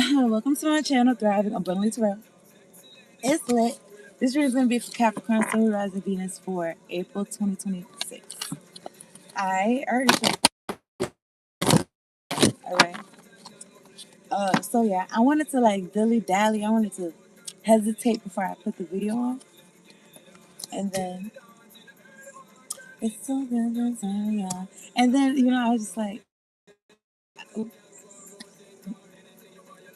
Welcome to my channel, Thriving Abundantly Tarot. It's lit. This reading is going to be for Capricorn, Sun, Rising, Venus for April 2026. I already put. Alright. So yeah, I wanted to like dilly dally. I wanted to hesitate before I put the video on. And then it's so good, yeah. And then, I was just like,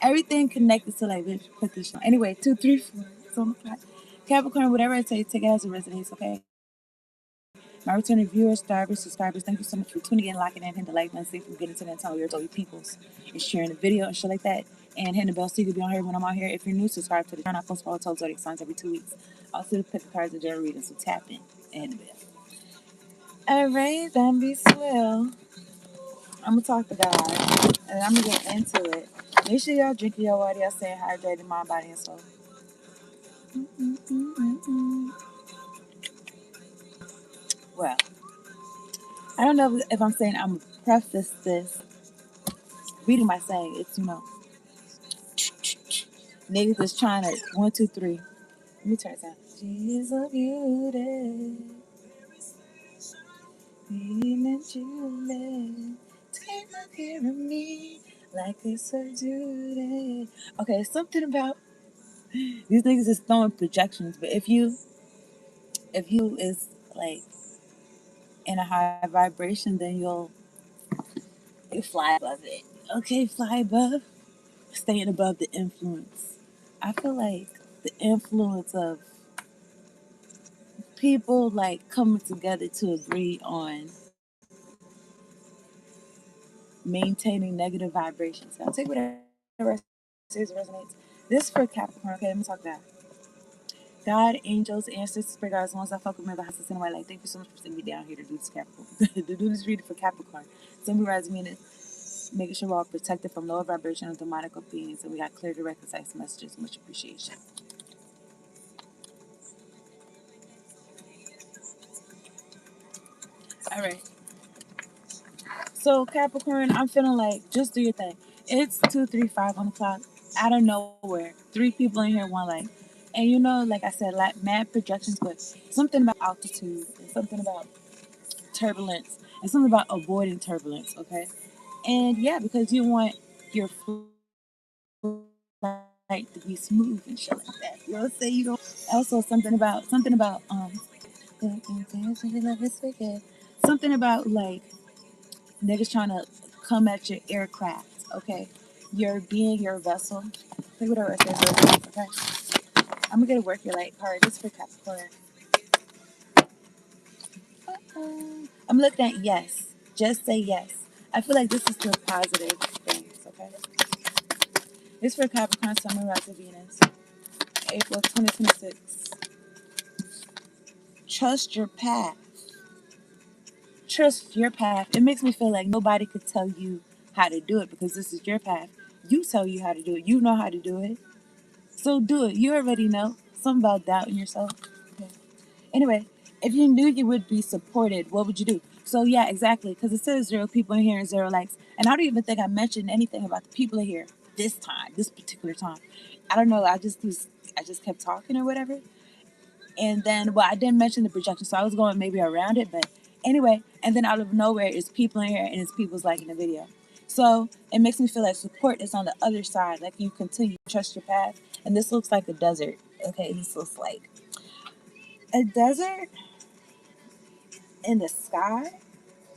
everything connected to like, bitch, put this on. Anyway, 2, 3, 4. So Capricorn, whatever I say, take it as it resonates, okay? My returning viewers, divers, subscribers, thank you so much for tuning in, locking in, hitting the like button, see if we can get into that time your peoples, and sharing the video and shit like that. And hitting the bell so you can be on here when I'm on here. If you're new, subscribe to the channel. I post all zodiac signs every 2 weeks. Also, the pick the cards and general reading, so tap in and hit the bell. Alright, don't be swell. I'm gonna talk to God, and I'm gonna get into it. Make sure y'all drinking your water, y'all staying hydrated, mind, body, and soul. Well, I don't know if I'm saying I'm gonna preface this reading by saying it's, niggas is trying to 1, 2, 3. Let me turn it down. She's a beauty. Feeling Julie. Take my care of me like it's a duty. Okay, something about these niggas is throwing projections, but if you is like in a high vibration, then you fly above it. Okay, fly above, staying above the influence. I feel like the influence of people like coming together to agree on maintaining negative vibrations. Now take whatever resonates. This is for Capricorn, okay? Let me talk that. God, angels, ancestors, spirit guides, ones that fuck with me, the houses in my life. Thank you so much for sending me down here to do this Capricorn, to do this reading for Capricorn. Sun, rising, Venus, making sure we're all protected from lower vibrational demonic beings, and we got clear, direct, concise messages. Much appreciation. All right. So Capricorn, I'm feeling like just do your thing. It's 2:35 on the clock. Out of nowhere, 3 people in here, one like, and like I said, like mad projections, but something about altitude and something about turbulence and something about avoiding turbulence. Okay, and yeah, because you want your flight to be smooth and shit like that. You know what I'm saying? You don't. Also, something about like niggas trying to come at your aircraft, okay? You're being your vessel. Say whatever it says, okay? I'm gonna get a work your light card. This is for Capricorn. I'm looking at yes. Just say yes. I feel like this is the positive things, okay? This is for Capricorn, Sun, Rising, Venus, April 2026. Trust your path. Trust your path. It makes me feel like nobody could tell you how to do it because this is your path. You tell you how to do it. You know how to do it. So do it. You already know. Something about doubting yourself. Okay. Anyway, if you knew you would be supported, what would you do? So yeah, exactly. Because it says 0 people in here and 0 likes. And I don't even think I mentioned anything about the people in here this particular time. I don't know. I just kept talking or whatever. And then, well, I didn't mention the projection, so I was going maybe around it. But anyway, and then out of nowhere, it's people in here and it's people's liking the video. So it makes me feel like support is on the other side. Like you continue to trust your path. And this looks like a desert. Okay, this looks like a desert in the sky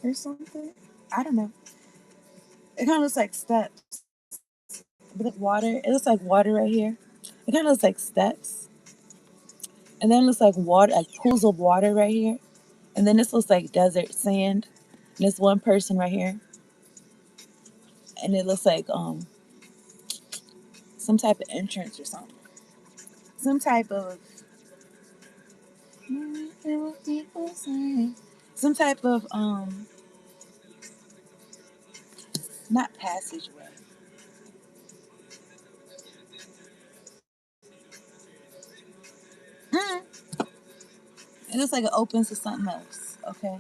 or something. I don't know. It kind of looks like steps, but like water. It looks like water right here. It kind of looks like steps, and then it looks like water, like pools of water right here. And then this looks like desert sand. And this one person right here. And it looks like some type of entrance or something. Some type of some type of not passageway. Mm. It looks like it opens to something else. Okay.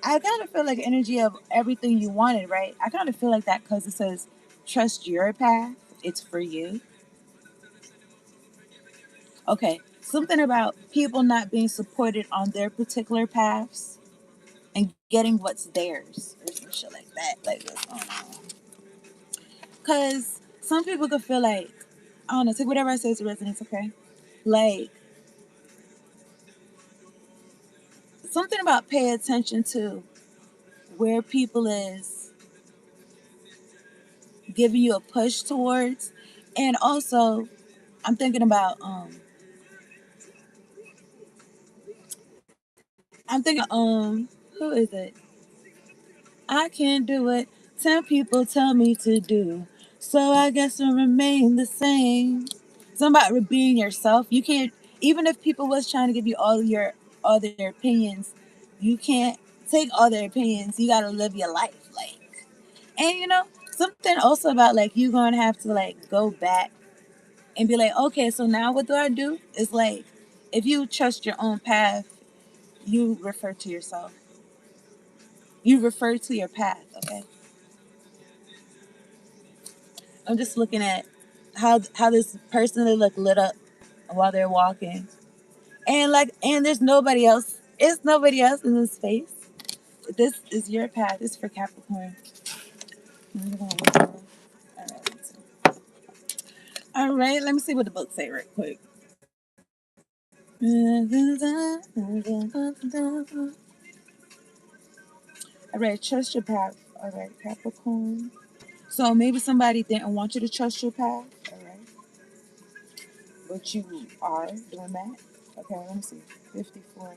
I, I kind of feel like energy of everything you wanted, right? I kind of feel like that because it says trust your path. It's for you. Okay. Something about people not being supported on their particular paths and getting what's theirs or some shit like that. Like what's going on? Because some people could feel like, I don't know, take whatever I say to resonates, okay? Like something about pay attention to where people is giving you a push towards. And also I'm thinking about who is it? I can't do it. 10 people tell me to do. So I guess I'll remain the same. Something about being yourself. You can't, even if people was trying to give you all their opinions, you can't take all their opinions. You gotta live your life. Like, and something also about like you gonna have to like go back and be like, okay, so now what do I do? It's like if you trust your own path, you refer to yourself. You refer to your path, okay? I'm just looking at how this person they look lit up while they're walking, and there's nobody else. It's nobody else in this space. This is your path. This is for Capricorn. All right, let me see what the book say real quick. All right, trust your path. All right, Capricorn. So maybe somebody didn't want you to trust your path. All right, but you are doing that. Okay, let me see. 54.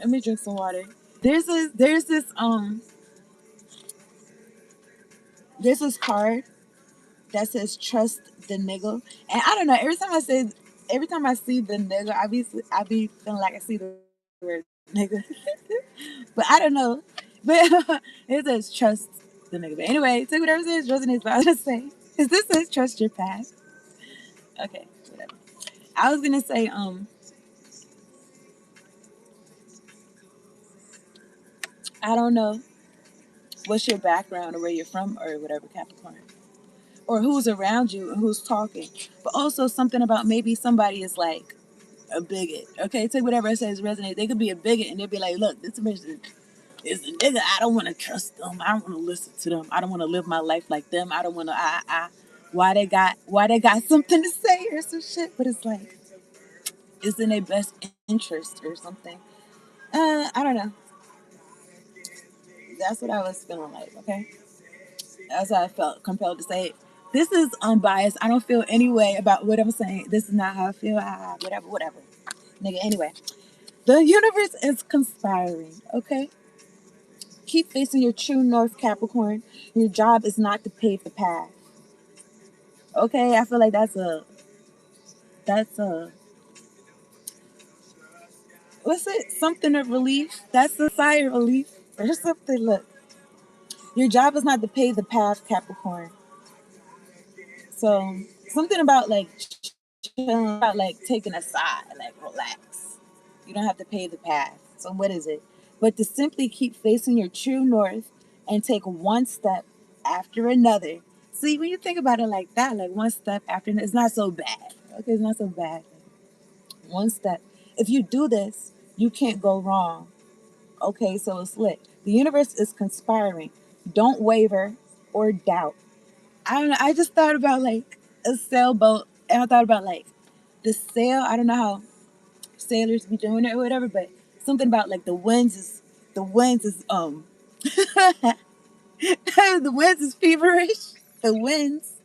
Let me drink some water. There's this card that says trust the nigga. And I don't know, every time I see the nigga, I be feeling like I see the word nigga. But I don't know. But it says trust the nigga. But anyway, take whatever says resonates, but I was gonna say, is this says trust your past? Okay, whatever. I was gonna say, I don't know what's your background or where you're from or whatever, Capricorn. Or who's around you and who's talking. But also something about maybe somebody is like a bigot. Okay, take whatever it says resonate. They could be a bigot and they'll be like, look, this person is a nigga. I don't want to trust them. I don't want to listen to them. I don't want to live my life like them. I don't want to why they got something to say or some shit. But it's like it's in their best interest or something. I don't know. That's what I was feeling like, okay? That's how I felt compelled to say it. This is unbiased. I don't feel any way about what I'm saying. This is not how I feel. Whatever. Nigga, anyway. The universe is conspiring, okay? Keep facing your true north, Capricorn. Your job is not to pave the path. Okay, I feel like that's a what's it? Something of relief. That's a sigh of relief or something. Look, your job is not to pave the path, Capricorn. So something about like chilling, about like taking a side, like relax. You don't have to pave the path. So what is it? But to simply keep facing your true north and take one step after another. See, when you think about it like that, like one step after another, it's not so bad. Okay, it's not so bad. One step. If you do this, you can't go wrong. Okay, so it's lit. The universe is conspiring. Don't waver or doubt. I don't know. I just thought about like a sailboat, and I thought about like the sail. I don't know how sailors be doing it or whatever, but something about like the winds is the winds is feverish. The winds,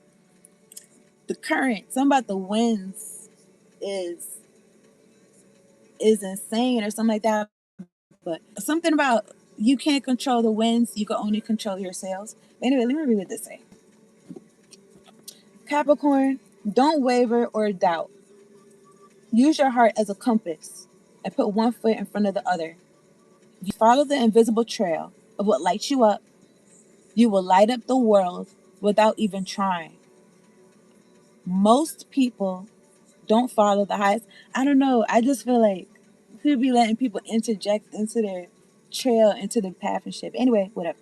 the current. Something about the winds is is insane or something like that. But something about you can't control the winds. You can only control your sails. But anyway, let me read what this say. Capricorn, don't waver or doubt. Use your heart as a compass and put one foot in front of the other. If you follow the invisible trail of what lights you up, you will light up the world without even trying. Most people don't follow the highest. I don't know. I just feel like could be letting people interject into their trail, into the path and shit. Anyway, whatever.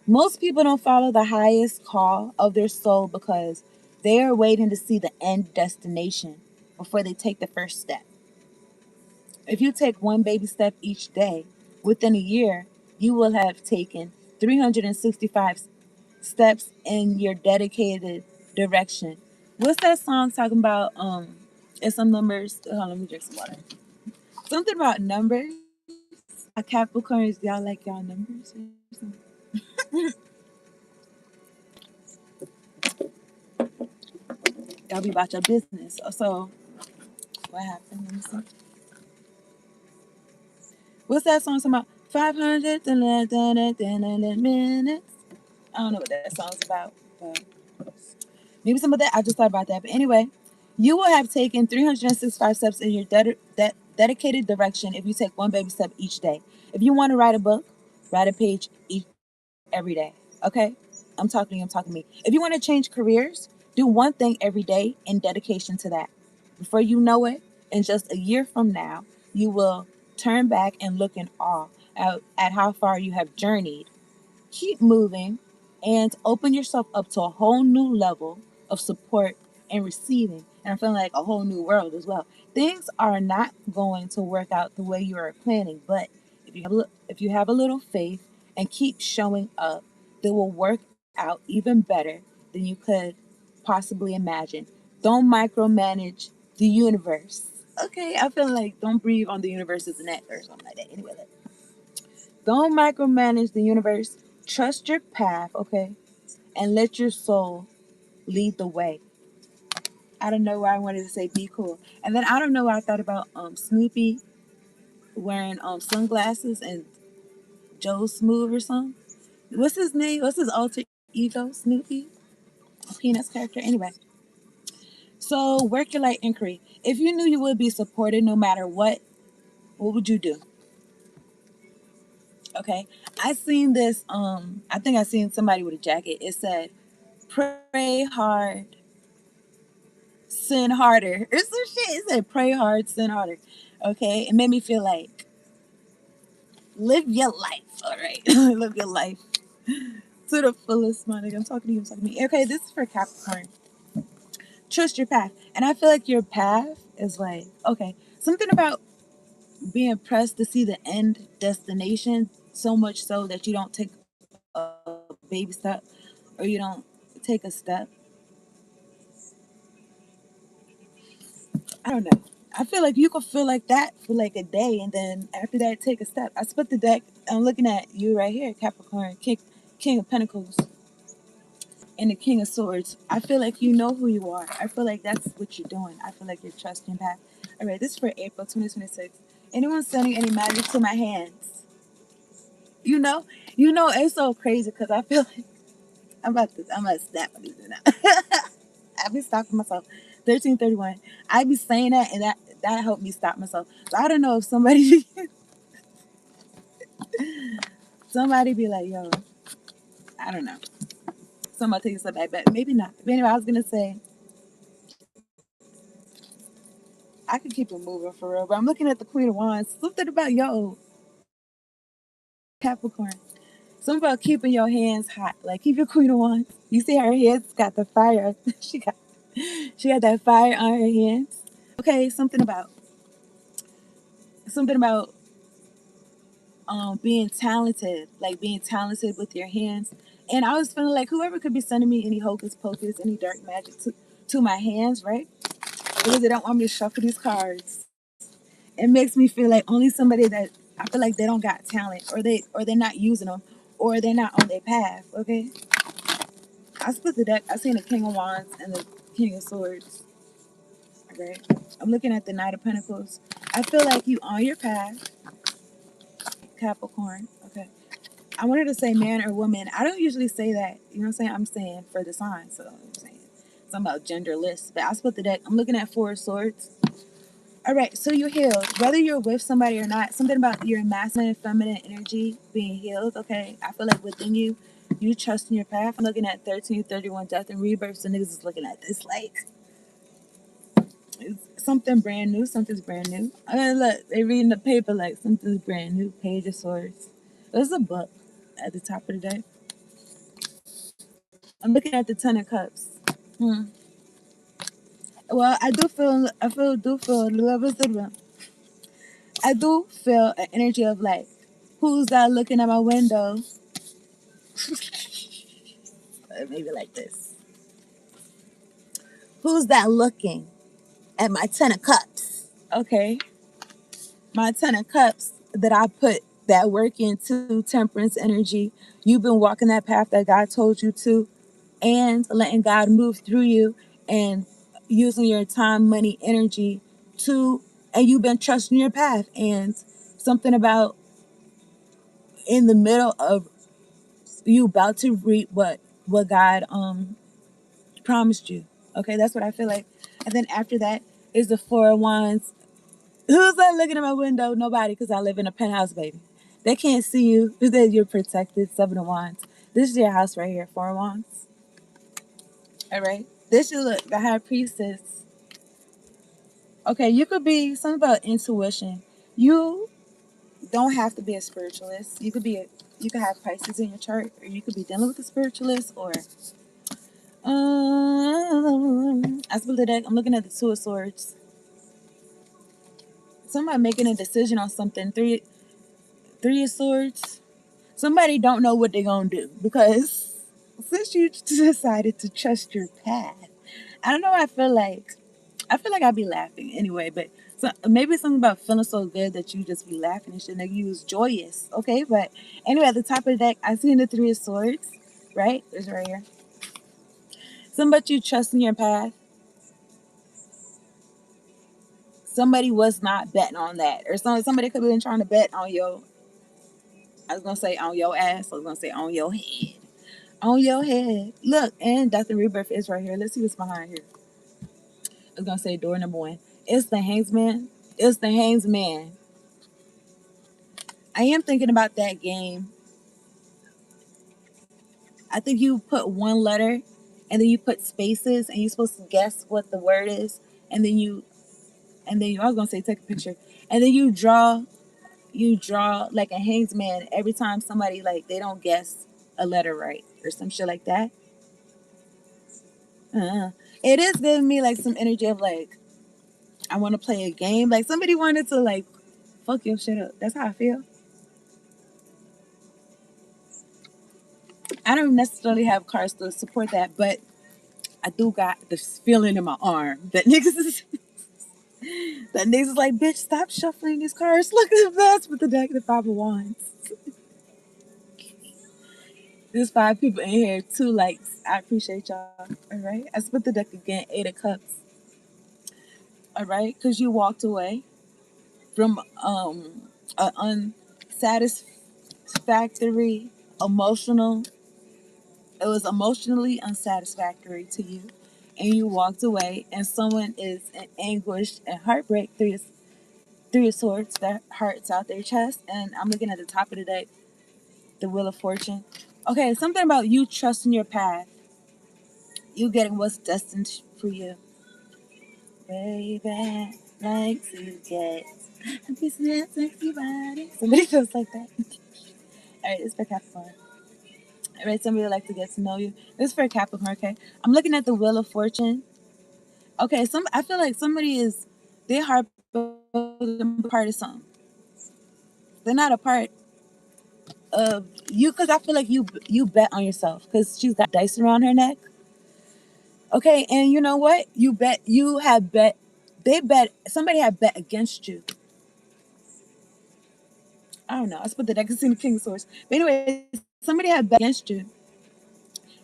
Most people don't follow the highest call of their soul because they are waiting to see the end destination before they take the first step. If you take one baby step each day, within a year, you will have taken 365 steps in your dedicated direction. What's that song talking about? It's some numbers. Hold on, let me drink some water. Something about numbers. Capricorns, y'all like y'all numbers? Y'all be about your business. So, what happened? Let me see. What's that song talking about? 500 minutes. I don't know what that song's about. But maybe some of that. I just thought about that. But anyway, you will have taken 365 steps in your dedicated direction if you take one baby step each day. If you want to write a book, write a page each every day. Okay? I'm talking to you, I'm talking to me. If you want to change careers, do one thing every day in dedication to that. Before you know it, in just a year from now, you will turn back and look in awe at how far you have journeyed. Keep moving and open yourself up to a whole new level of support and receiving. And I'm feeling like a whole new world as well. Things are not going to work out the way you are planning, but if you have a little faith and keep showing up, they will work out even better than you could possibly imagine. Don't micromanage the universe. Okay, I feel like don't breathe on the universe's neck or something like that. Anyway, don't micromanage the universe. Trust your path, okay? And let your soul lead the way. I don't know why I wanted to say be cool. And then I don't know why I thought about Snoopy wearing sunglasses and Joe Smooth or something. What's his name? What's his alter ego? Snoopy? Peanuts character? Anyway. So work your light inquiry. If you knew you would be supported no matter what would you do? Okay. I seen this, I think I seen somebody with a jacket. It said, pray hard, sin harder. It's some shit. It said pray hard, sin harder. Okay. It made me feel like live your life. All right. Live your life to the fullest, my nigga. I'm talking to you. I'm talking to me. Okay. This is for Capricorn. Trust your path. And I feel like your path is like, okay, something about being pressed to see the end destination so much so that you don't take a baby step or you don't take a step. I don't know. I feel like you could feel like that for like a day, and then after that, take a step. I split the deck. I'm looking at you right here, Capricorn, King of Pentacles, and the King of Swords. I feel like you know who you are. I feel like that's what you're doing. I feel like you're trusting path. All right, this is for April 2026. Anyone sending any magic to my hands? You know, it's so crazy because I feel like I'm about to snap at these now. I be stopping myself. 1331. I be saying that, and that helped me stop myself. So I don't know if somebody be like, yo, I don't know. Somebody take a step back, but maybe not. But anyway, I was gonna say I could keep it moving for real, but I'm looking at the Queen of Wands. Something about yo, Capricorn. Something about keeping your hands hot. Like keep your Queen of Wands. You see her hands got the fire. She got that fire on her hands. Okay, something about being talented, like being talented with your hands. And I was feeling like whoever could be sending me any hocus pocus, any dark magic to my hands, right? Because they don't want me to shuffle these cards. It makes me feel like only somebody that I feel like they don't got talent, or they're not using them, or they're not on their path. Okay, I split the deck. I seen the King of Wands and the King of Swords. Okay, I'm looking at the Knight of Pentacles. I feel like you on your path, Capricorn. Okay, I wanted to say man or woman. I don't usually say that. You know what I'm saying? I'm saying for the sign. So I'm saying something about genderless. But I split the deck. I'm looking at Four of Swords. All right, so you're healed. Whether you're with somebody or not, something about your masculine and feminine energy being healed, okay? I feel like within you, you trust in your path. I'm looking at 1331 death and rebirth. So niggas is looking at this like, something brand new. Something's brand new. Look, they reading the paper like something's brand new. Page of Swords. There's a book at the top of the deck. I'm looking at the Ten of Cups. Hmm. Well, do feel, I do feel an energy of like, who's that looking at my window? Maybe like this. Who's that looking at my Ten of Cups? Okay. My Ten of Cups that I put that work into temperance energy. You've been walking that path that God told you to, and letting God move through you and using your time, money, energy to, and you've been trusting your path. And something about in the middle of you about to reap what God promised you. Okay, that's what I feel like. And then after that is the Four of Wands. Who's that looking at my window? Nobody, because I live in a penthouse, baby. They can't see you. That you're protected. Seven of Wands. This is your house right here. Four of Wands. All right. This is look the High Priestess. Okay, you could be something about intuition. You don't have to be a spiritualist. You could have Pisces in your chart, or you could be dealing with a spiritualist, or I split the deck. I'm looking at the Two of Swords. Somebody making a decision on something. Three of Swords. Somebody don't know what they're gonna do because since you decided to trust your path, I don't know. I feel like I'd be laughing anyway, but maybe something about feeling so good that you just be laughing and shit. Like you was joyous, okay? But anyway, at the top of the deck, I seen the Three of Swords. Right, it's right here. Something about you trusting your path. Somebody was not betting on that, or somebody could have been trying to bet on your. I was gonna say on your ass. I was gonna say on your head. On your head. Look, and Death and Rebirth is right here. Let's see what's behind here. I was gonna say door number one. It's the Hangsman. It's the Hangsman. I am thinking about that game. I think you put one letter and then you put spaces and you're supposed to guess what the word is. I was gonna say take a picture. And then you draw like a hangsman every time somebody like they don't guess a letter right or some shit like that. uh It is giving me like some energy of like I want to play a game. Like somebody wanted to like fuck your shit up. That's how I feel. I don't necessarily have cards to support that, but I do got this feeling in my arm that niggas is that niggas is like, bitch, stop shuffling these cards. Look at that with the deck of the Five of Wands. There's five people in here, 2 likes. I appreciate y'all. All right. I split the deck again, Eight of Cups. All right, because you walked away from an unsatisfactory emotional. It was emotionally unsatisfactory to you, and you walked away. And someone is in anguish and heartbreak. Three of Swords. Their heart's out their chest, and I'm looking at the top of the deck, the Wheel of Fortune. Okay, something about you trusting your path. You getting what's destined for you. Baby, like to get a piece of that sexy body. Somebody feels like that. All right, it's for Capricorn. All right, somebody would like to get to know you. This is for Capricorn, okay? I'm looking at the Wheel of Fortune. Okay, I feel like somebody is, their heart part of something. They're not a part of you because I feel like you bet on yourself because she's got dice around her neck. Okay, and you know what? Somebody had bet against you. I don't know. I split the deck and seen the King of Swords. But anyway, somebody had bet against you.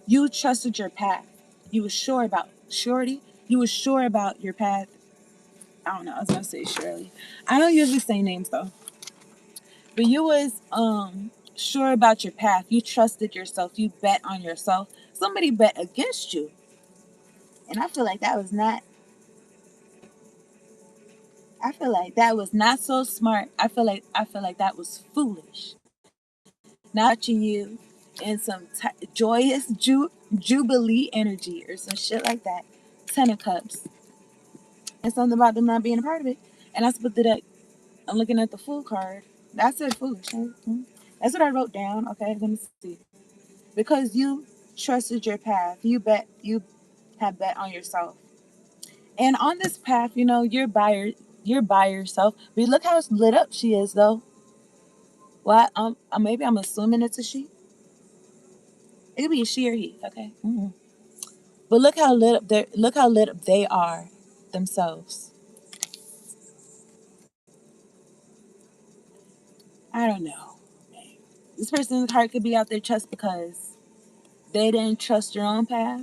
You trusted your path. You were sure about surety. You were sure about your path. I don't know. I was gonna say Shirley. I don't usually say names though. But you was sure about your path. You trusted yourself. You bet on yourself. Somebody bet against you. And I feel like that was not I feel like that was not so smart. I feel like that was foolish. Not watching you in some joyous jubilee energy or some shit like that. Ten of Cups. and something about them not being a part of it. And I split the deck. I'm looking at the Fool card. I said foolish. Right? That's what I wrote down. Okay, let me see. Because you trusted your path, you have bet on yourself. And on this path, you're by yourself. But look how lit up she is, though. Well, maybe I'm assuming it's a she. It could be a she or he. Okay. But look how lit up they are themselves. I don't know. This person's heart could be out there just because they didn't trust your own path.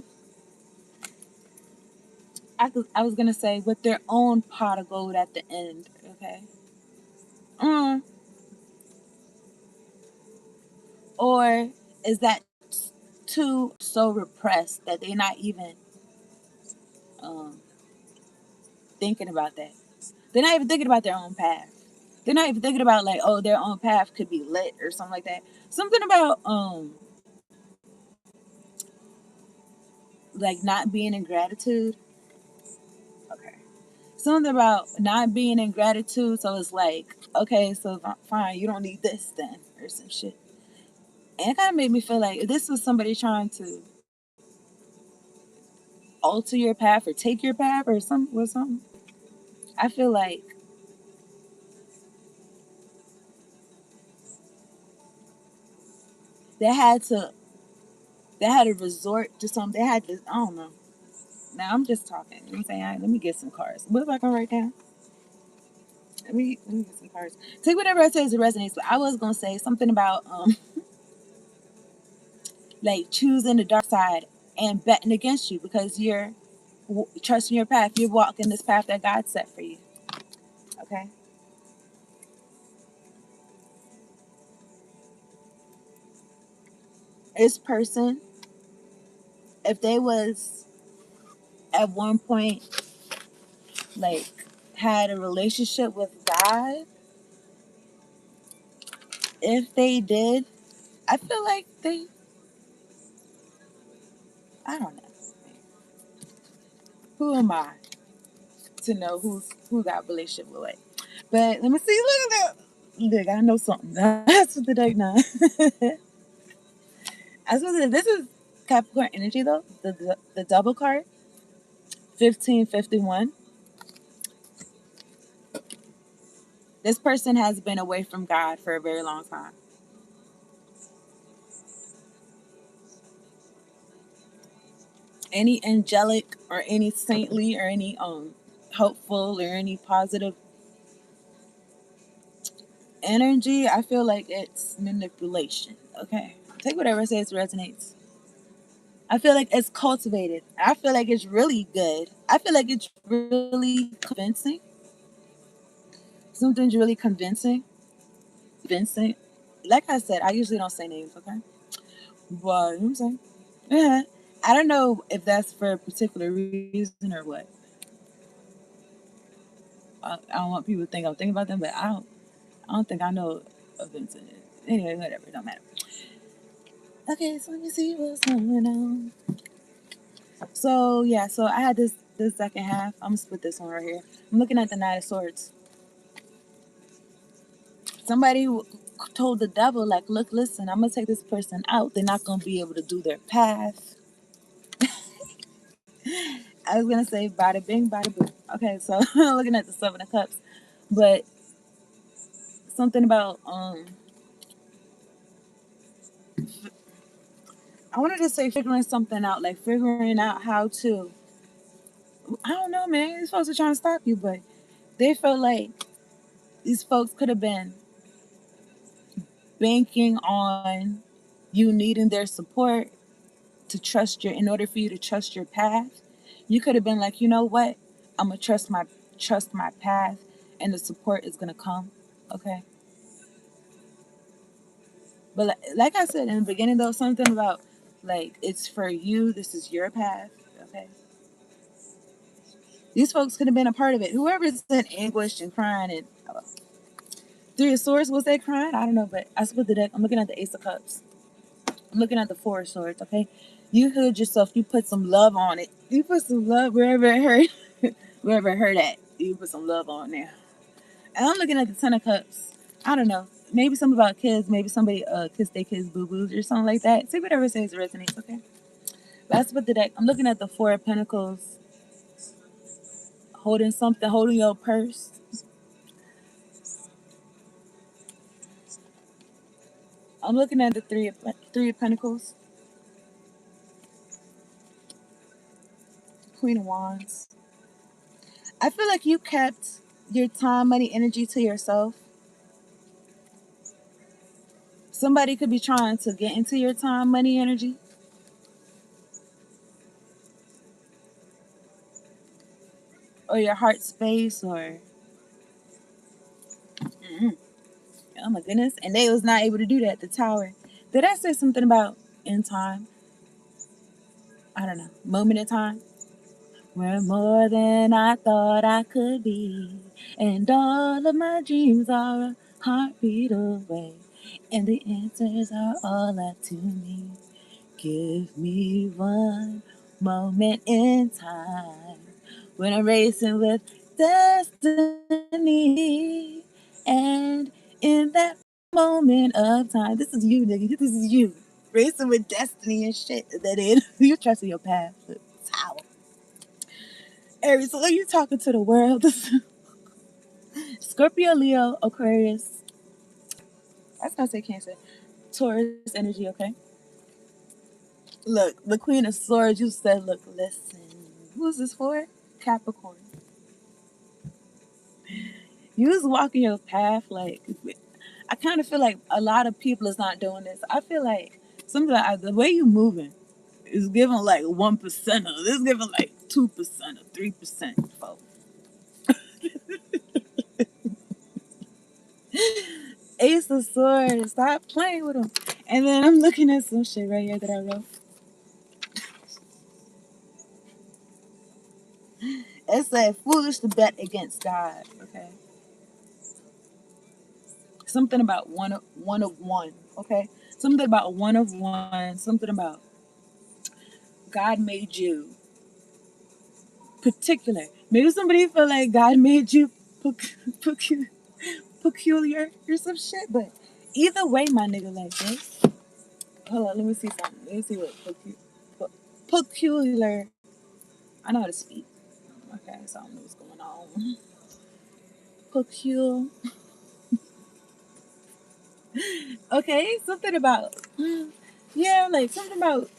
I was gonna say with their own pot of gold at the end. Okay. Mm. Or is that too so repressed that they're not even um, thinking about that? They're not even thinking about their own path. They're not even thinking about like, oh, their own path could be lit or something like that. Something about like not being in gratitude. Okay. Something about not being in gratitude. So it's like, okay, so fine, you don't need this then, or some shit. And it kind of made me feel like if this was somebody trying to alter your path or take your path or something. I feel like they had to they had to resort to something. They had to, I don't know. Now I'm just talking. You know what I'm saying? All right, let me get some cards. What am I gonna write down? Let me get some cards. Take whatever I say as it resonates. But I was gonna say something about like choosing the dark side and betting against you because you're trusting your path. You're walking this path that God set for you. Okay. This person, if they was at one point like had a relationship with God, if they did, I feel like I don't know. Who am I to know who got a relationship with what? But let me see. Look at that. Look, I know something. That's what the date now. I was gonna say this is Capricorn energy though. The double card, 1551. This person has been away from God for a very long time. Any angelic or any saintly or any hopeful or any positive energy, I feel like it's manipulation. Okay. Take whatever says resonates. I feel like it's cultivated. I feel like it's really good. I feel like it's really convincing. Something's really convincing. Convincing. Like I said, I usually don't say names, okay? But you know what I'm saying? Yeah. I don't know if that's for a particular reason or what. I don't want people to think I'm thinking about them, but I don't think I know of Vincent. Anyway, whatever, it don't matter. Okay, so let me see what's going on. So yeah, so I had this second half. I'm gonna split this one right here. I'm looking at the Knight of Swords. Somebody told the devil, like, look, listen, I'm gonna take this person out. They're not gonna be able to do their path. I was gonna say bada bing, bada boom. Okay, so looking at the Seven of Cups, but something about I wanted to say figuring something out, like figuring out how to. I don't know, man. These folks are trying to stop you, but they felt like these folks could have been banking on you needing their support to trust your in order for you to trust your path. You could have been like, you know what, I'm gonna trust my path and the support is gonna come. Okay. But like I said in the beginning though, something about like it's for you, this is your path. Okay. These folks could have been a part of it. Whoever's in anguish and crying and Three of Swords, was they crying? I don't know, but I split the deck. I'm looking at the Ace of Cups. I'm looking at the Four of Swords, okay? You healed yourself. You put some love on it. You put some love wherever it hurt. Wherever heard that, you put some love on there. And I'm looking at the Ten of Cups. I don't know. Maybe something about kids. Maybe somebody kissed their kids boo boos or something like that. See whatever says resonates, okay? Last but the deck. I'm looking at the Four of Pentacles, holding something, holding your purse. I'm looking at the Three of Pentacles, Queen of Wands. I feel like you kept your time, money, energy to yourself. Somebody could be trying to get into your time, money, energy, or your heart space, or oh my goodness, and they was not able to do that. The Tower. Did I say something about in time? I don't know. Moment in time. We're more than I thought I could be, and all of my dreams are a heartbeat away, and the answers are all up to me. Give me one moment in time when I'm racing with destiny, and in that moment of time, this is you, nigga. This is you racing with destiny and shit. That it you're trusting your path. Tower. Aries, so are you talking to the world? Scorpio, Leo, Aquarius. That's not say Cancer. Taurus energy, okay? Look, the Queen of Swords, you said, look, listen. Who's this for? Capricorn. You was walking your path, like, I kind of feel like a lot of people is not doing this. I feel like the way you moving is giving like 1%. This is giving like 2% or 3%, folks. Ace of Swords. Stop playing with them. And then I'm looking at some shit right here that I wrote. It said, foolish to bet against God. Okay. Something about one of one. Okay. Something about one of one. Something about God made you particular. Maybe somebody feel like God made you peculiar or some shit. But either way, my nigga, like this. Hold on, let me see something. Let me see what peculiar. I know how to speak. Okay, so I don't know what's going on. Peculiar. Okay, something about yeah, like something about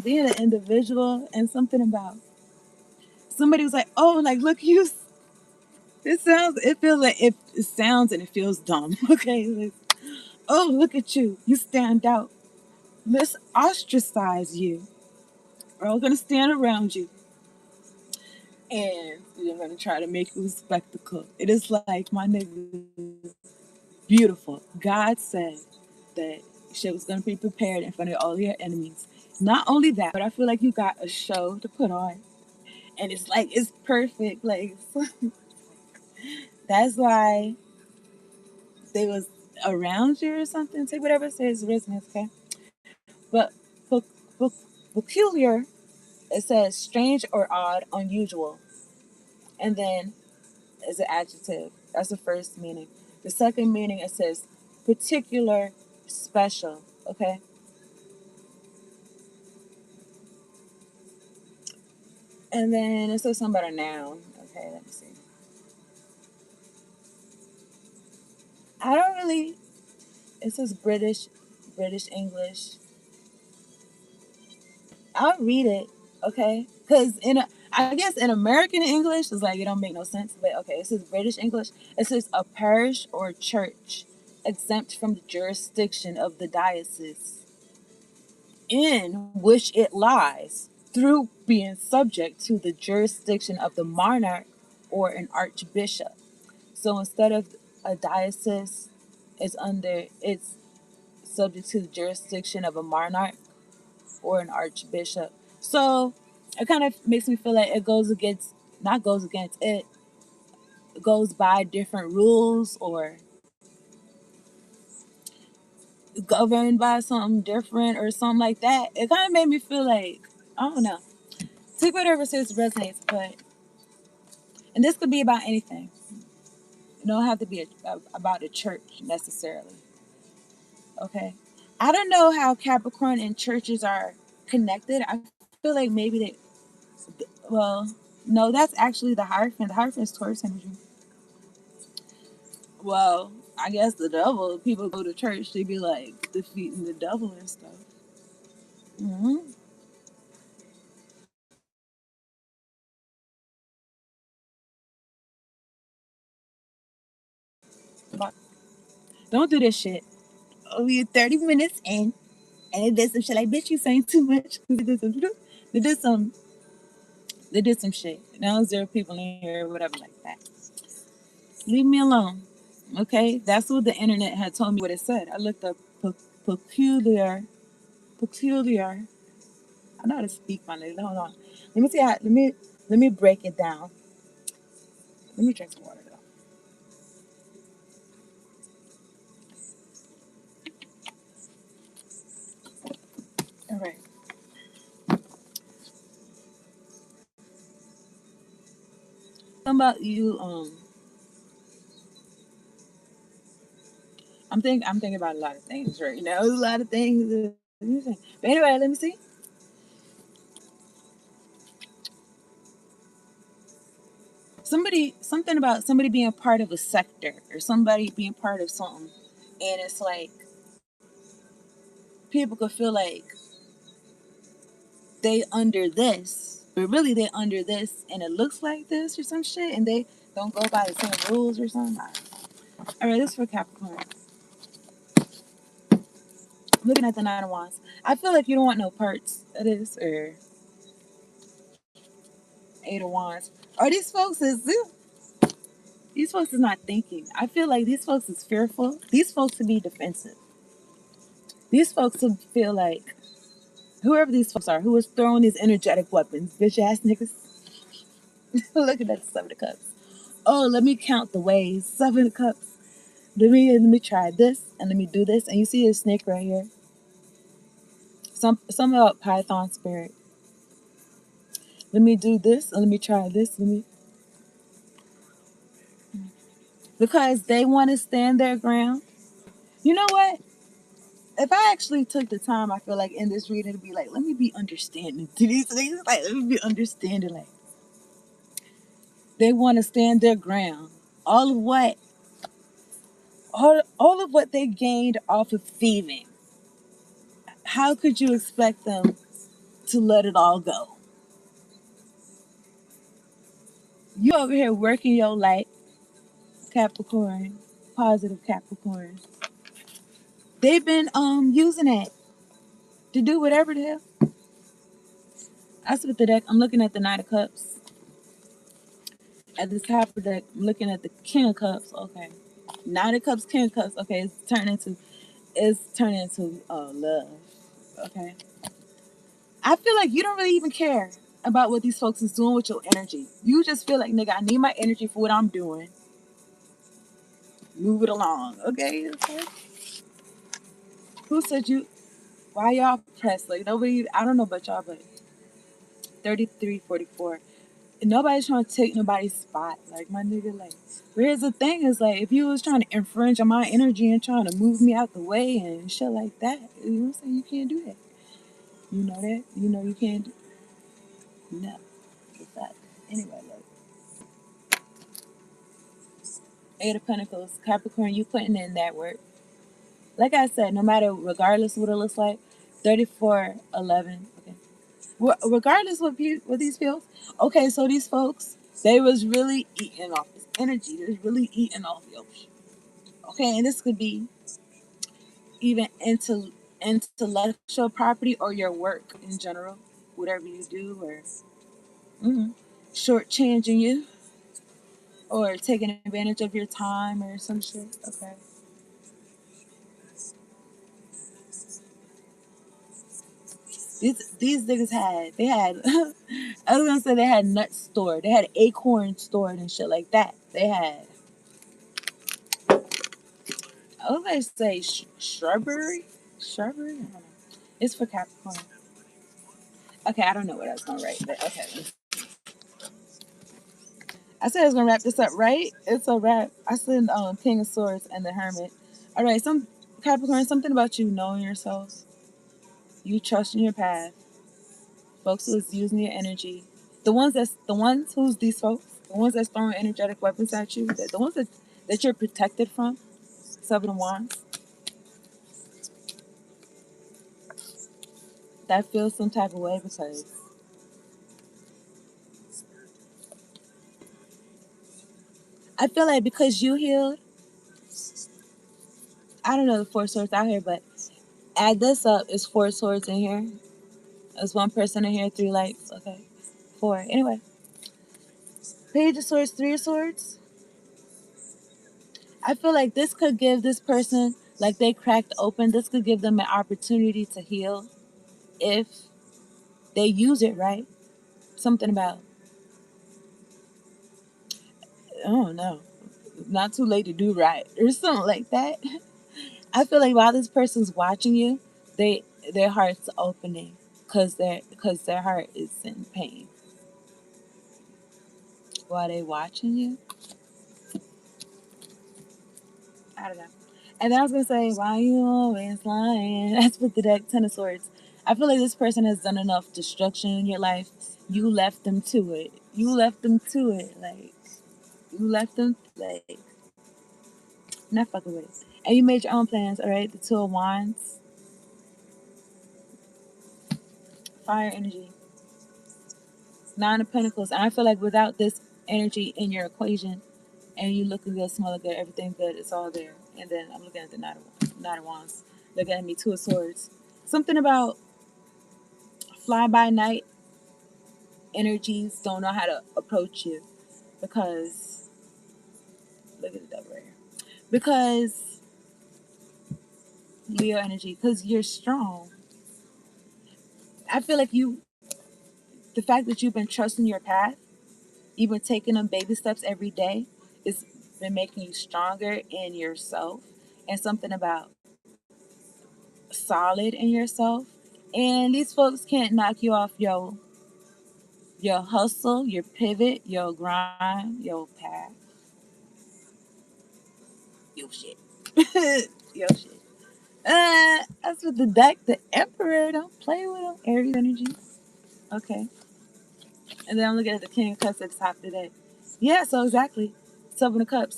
being an individual, and something about somebody was like, oh, like look, you. It feels like it sounds and it feels dumb. Okay, like, oh, look at you, you stand out. Let's ostracize you. We're all gonna stand around you, and we're gonna try to make you a spectacle. It is like my nigga, beautiful. God said that shit was gonna be prepared in front of all your enemies. Not only that, but I feel like you got a show to put on, and it's like it's perfect. Like that's why they was around you or something. Take whatever says business, okay? But pe- peculiar, it says strange or odd, unusual, and then is an adjective. That's the first meaning. The second meaning, it says particular, special. Okay. And then it says something about a noun. Okay, let me see. I don't really. It says British English. I'll read it, okay? Because I guess in American English, it's like it don't make no sense. But okay, it says British English. It says a parish or church exempt from the jurisdiction of the diocese in which it lies through being subject to the jurisdiction of the monarch or an archbishop. So instead of a diocese, it's subject to the jurisdiction of a monarch or an archbishop. So it kind of makes me feel like it goes against, not goes against, it goes by different rules or governed by something different or something like that. It kind of made me feel like, I don't know. Take whatever says resonates, but And this could be about anything. It don't have to be about a church necessarily. Okay. I don't know how Capricorn and churches are connected. I feel like maybe they, well, no, that's actually the Hierophant. The Hierophant is Taurus energy. Well, I guess the devil, people go to church, they be like defeating the devil and stuff. Hmm. Don't do this shit. Oh, you're 30 minutes in, and it did some shit like, bitch, you saying too much. They did some, they did some shit. Now there are people in here or whatever like that. Leave me alone. Okay? That's what the internet had told me what it said. I looked up peculiar, peculiar. I know how to speak my name. Hold on. Let me see how, let me break it down. Let me drink some water though. All right. How about you, I'm thinking about a lot of things right now. A lot of things. But anyway, let me see. Something about somebody being part of a sector or somebody being part of something, and it's like people could feel like they under this, but really they under this, and it looks like this or some shit, and they don't go by the same rules or something. All right, this is for Capricorn. I'm looking at the Nine of Wands. I feel like you don't want no parts of this or Eight of Wands. Or these folks is not thinking. I feel like these folks is fearful. These folks would be defensive. These folks would feel like whoever these folks are, who is throwing these energetic weapons, bitch ass niggas. Look at that Seven of Cups. Oh, let me count the ways. Seven of Cups. Let me try this and let me do this. And you see a snake right here. Some about Python spirit. Let me do this and let me try this. Let me because they want to stand their ground. You know what? If I actually took the time, I feel like in this reading to be like, let me be understanding to these things. Like, let me be understanding. Like, they want to stand their ground. All of what, all of what they gained off of thieving. How could you expect them to let it all go? You over here working your life, Capricorn, positive Capricorn. They've been using it to do whatever the hell. I sit at the deck. I'm looking at the Knight of Cups. At the top of the deck, I'm looking at the King of Cups. Okay, Knight of Cups, King of Cups. Okay, it's turning into love. Okay, I feel like you don't really even care about what these folks is doing with your energy. You just feel like, nigga, I need my energy for what I'm doing. Move it along. Okay. Okay. Who said you? Why y'all pressed? Like nobody. I don't know about y'all, but 33, 44. Nobody's trying to take nobody's spot. Like my nigga, like here's the thing is like if you was trying to infringe on my energy and trying to move me out the way and shit like that, you know what I'm saying? You can't do that. You know that? You know you can't do no. It's that. Anyway, look. Eight of Pentacles, Capricorn, you putting in that work. Like I said, no matter regardless of what it looks like, 34, 11. Okay. Regardless what these feels. Okay, so these folks, they was really eating off this energy. They was really eating off your shit. Okay, and this could be even intellectual property or your work in general, whatever you do, or shortchanging you, or taking advantage of your time or some shit. Okay, these niggas had I was gonna say they had nuts stored, they had acorn stored and shit like that. They had I was gonna say shrubbery. I don't know. It's for Capricorn. Okay, I don't know what I was gonna write, but okay. I said I was gonna wrap this up, right? It's a wrap. I said King of Swords and the Hermit. All right, some Capricorn, something about you knowing yourself, you trusting your path, folks who's using your energy, the ones who's these folks, the ones that's throwing energetic weapons at you, the ones that you're protected from. Seven of Wands. That feels some type of way because I feel like because you healed, I don't know the four swords out here, but add this up, it's four swords in here. There's one person in here, three lights. Okay. Four. Anyway. Page of Swords, Three of Swords. I feel like this could give this person, like they cracked open, this could give them an opportunity to heal if they use it right. Something about, I don't know, not too late to do right or something like that. I feel like while this person's watching you, they their heart's opening because their heart is in pain while they watching you. I don't know. And then I was gonna say, why you always lying? That's with the deck, Ten of Swords. I feel like this person has done enough destruction in your life. You left them to it. You left them to it. Like you left them like not fucking with it. And you made your own plans, alright? The Two of Wands, fire energy, Nine of Pentacles. And I feel like without this energy in your equation and you looking good, smelling good, everything good, it's all there. And then I'm looking at the Nine of Wands. Looking at me, Two of Swords. Something about fly by night energies don't know how to approach you because look at the devil right here. Because Leo energy, because you're strong. I feel like the fact that you've been trusting your path, you've been taking them baby steps every day, it's been making you stronger in yourself and something about solid in yourself. And these folks can't knock you off your hustle, your pivot, your grind, your path, your shit. Your shit. That's with the deck, the Emperor. Don't play with him. Aries energy. Okay. And then I'm looking at the King of Cups at the top of the deck. Yeah, so exactly. Seven of Cups.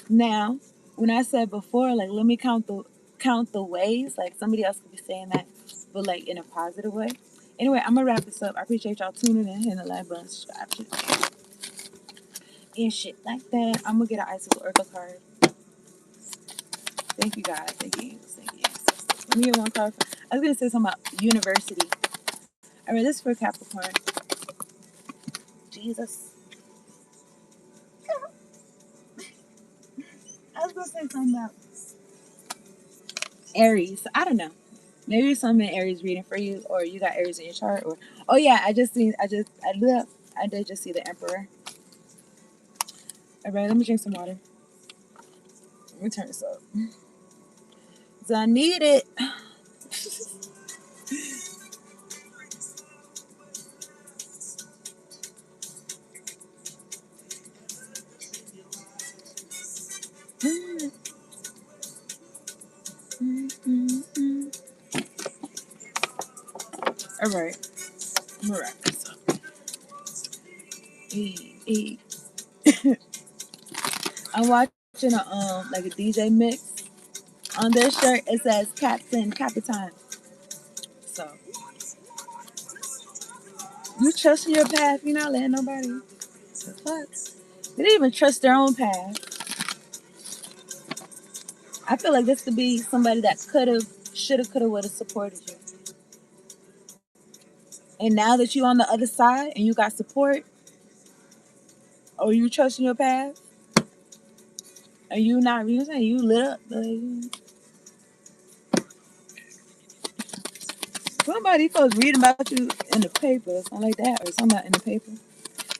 Now, when I said before, like let me count the ways, like somebody else could be saying that, but like in a positive way. Anyway, I'm gonna wrap this up. I appreciate y'all tuning in, hitting the like button, subscribe, and shit like that. I'm gonna get an Icicle Oracle card. Thank you guys. Thank you. Thank you. Let me get one card. I was gonna say something about university. All right, this is for Capricorn. Jesus. I was gonna say something about Aries. I don't know. Maybe some Aries reading for you, or you got Aries in your chart, or oh yeah, I did just see the Emperor. All right, let me drink some water. Let me turn this up. So I need it. All right, I'm gonna wrap this up. E. I'm watching a like a DJ mix. On their shirt it says Captain Capitan. So you trusting your path, you're not letting nobody. The fuck? They didn't even trust their own path. I feel like this could be somebody that could have, should have, could have, would have supported you. And now that you're on the other side and you got support, or you trusting your path, and you not, you know what I'm saying, you lit up. Like, somebody supposed reading about you in the paper, or something like that, or something in the paper.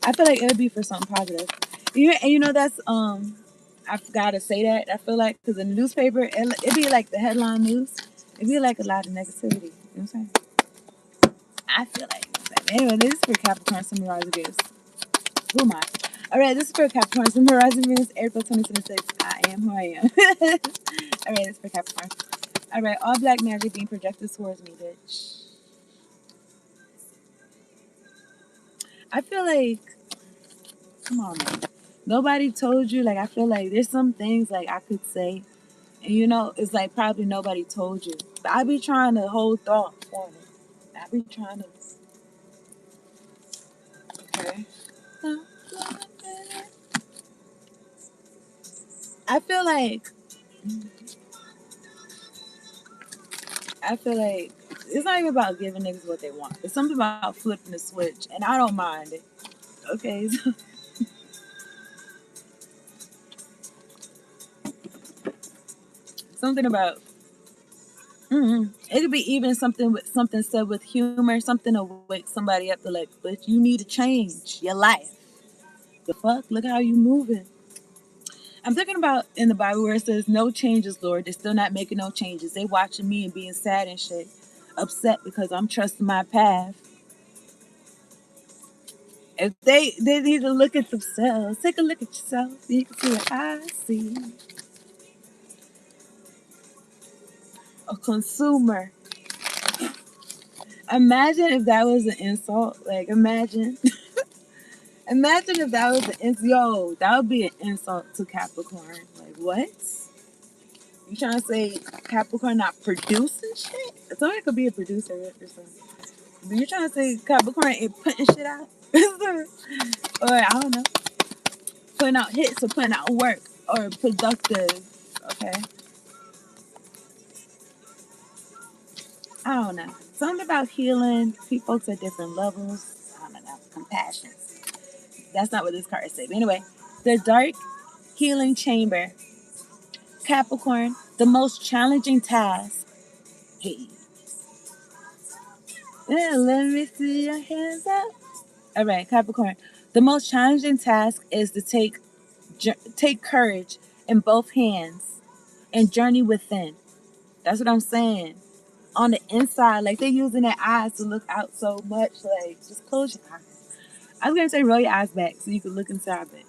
I feel like it would be for something positive. And you know that's I forgot to say that. I feel like because in the newspaper it'd be like the headline news. It'd be like a lot of negativity. You know what I'm saying? I feel like. You know what I'm saying? Anyway, this is for Capricorn, Sun, Rise, Who am I? All right, this is for Capricorn. So Horizon Venus, April 2026. I am who I am. All right, this is for Capricorn. All right, all black magic being projected towards me, bitch. I feel like, come on, man. Nobody told you. Like, I feel like there's some things like I could say, and it's like probably nobody told you. But I be trying to hold thoughts on it. I be trying to. Okay. I feel like it's not even about giving niggas what they want. It's something about flipping the switch, and I don't mind it. Okay, something about. It could be even something with something said with humor, something to wake somebody up to like, but you need to change your life. The fuck? Look how you moving. I'm thinking about in the Bible where it says, "No changes, Lord." They're still not making no changes. They watching me and being sad and shit, upset because I'm trusting my path. If they need to look at themselves, take a look at yourself. You can see what I see. A consumer. Imagine if that was an insult. Like imagine, imagine if that was an insult. Yo, that would be an insult to Capricorn. Like what? You trying to say Capricorn not producing shit? Somebody could be a producer or something. But you trying to say Capricorn ain't putting shit out? Or I don't know, putting out hits or putting out work or productive. Okay. I don't know. Something about healing people to different levels. I don't know. Compassion. That's not what this card says. But anyway, the dark healing chamber. Capricorn, the most challenging task. Hey. Yeah, let me see your hands up. All right, Capricorn. The most challenging task is to take courage in both hands and journey within. That's what I'm saying. On the inside, like they're using their eyes to look out so much. Like, just close your eyes. I was gonna say roll your eyes back so you can look inside, but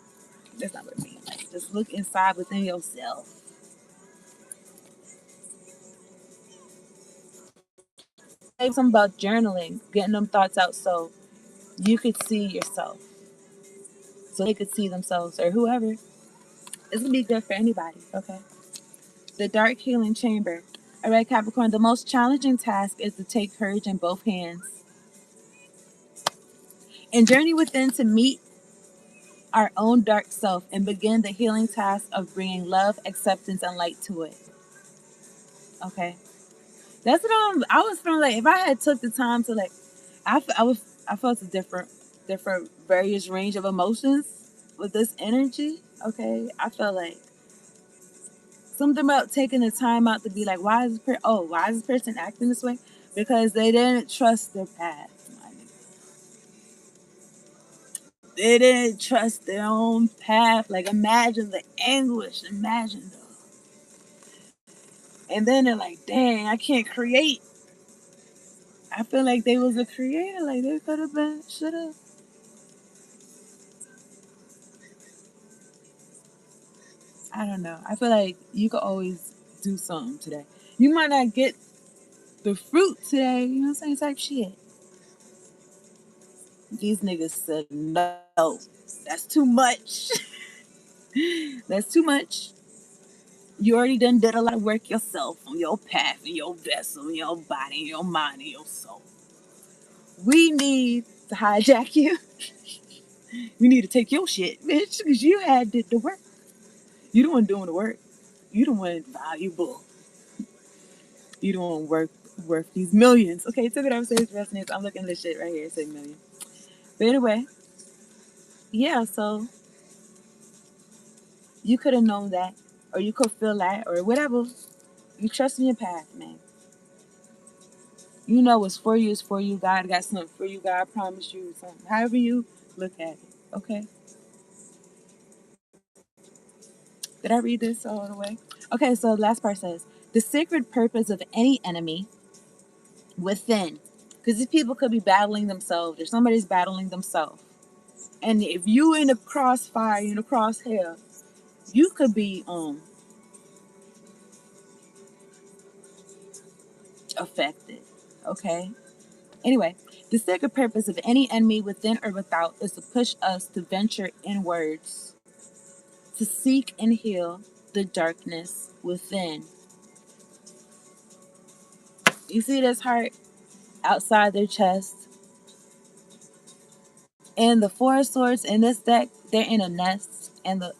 that's not what I mean. Like, just look inside within yourself. Say something about journaling, getting them thoughts out so you could see yourself, so they could see themselves or whoever. It's gonna be good for anybody. Okay. The dark healing chamber. All right, Capricorn. The most challenging task is to take courage in both hands and journey within to meet our own dark self and begin the healing task of bringing love, acceptance, and light to it. Okay, that's what I was feeling like. If I had took the time to like, I felt a different various range of emotions with this energy. Okay, I felt like something about taking the time out to be like, why is this person acting this way? Because they didn't trust their path. They didn't trust their own path. Like imagine the anguish. Imagine the and then they're like, dang, I can't create. I feel like they was a creator. Like they could have been, should have. I don't know. I feel like you could always do something today. You might not get the fruit today, you know what I'm saying? Type shit. These niggas said no. That's too much. That's too much. You already did a lot of work yourself on your path and your vessel, and your body, and your mind, and your soul. We need to hijack you. We need to take your shit, bitch, because you did the work. You the one doing the work. You the one valuable. You the one worth these millions. Okay, took it upstairs resonates. I'm looking at this shit right here. It says million. But anyway, yeah, so you could have known that, or you could feel that, or whatever. You trust in your path, man. You know what's for you is for you. God got something for you. God promised you something. However you look at it. Okay. Did I read this all the way? Okay, so the last part says the sacred purpose of any enemy within. Because these people could be battling themselves or somebody's battling themselves. And if you in the crossfire, in the crosshair, you could be affected. Okay. Anyway, the secret purpose of any enemy within or without is to push us to venture inwards, to seek and heal the darkness within. You see this heart outside their chest? And the Four of Swords in this deck, they're in a nest, and the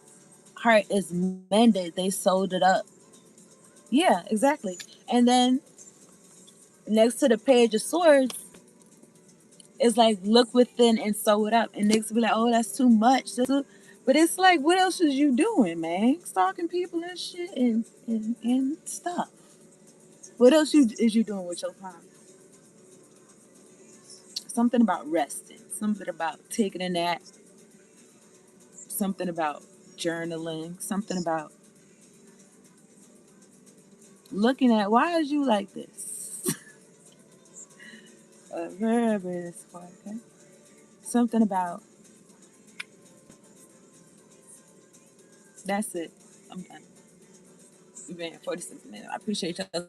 heart is mended. They sewed it up. Yeah, exactly. And then next to the Page of Swords is like, look within and sew it up. And niggas be like, oh, that's too much. But it's like, what else is you doing, man? Stalking people and shit and stuff. What else is you doing with your time? Something about resting. Something about taking a nap. Something about journaling. Something about looking at, why is you like this? Wherever it is, okay? Something about, that's it. I'm done. We've been 46 minutes. I appreciate y'all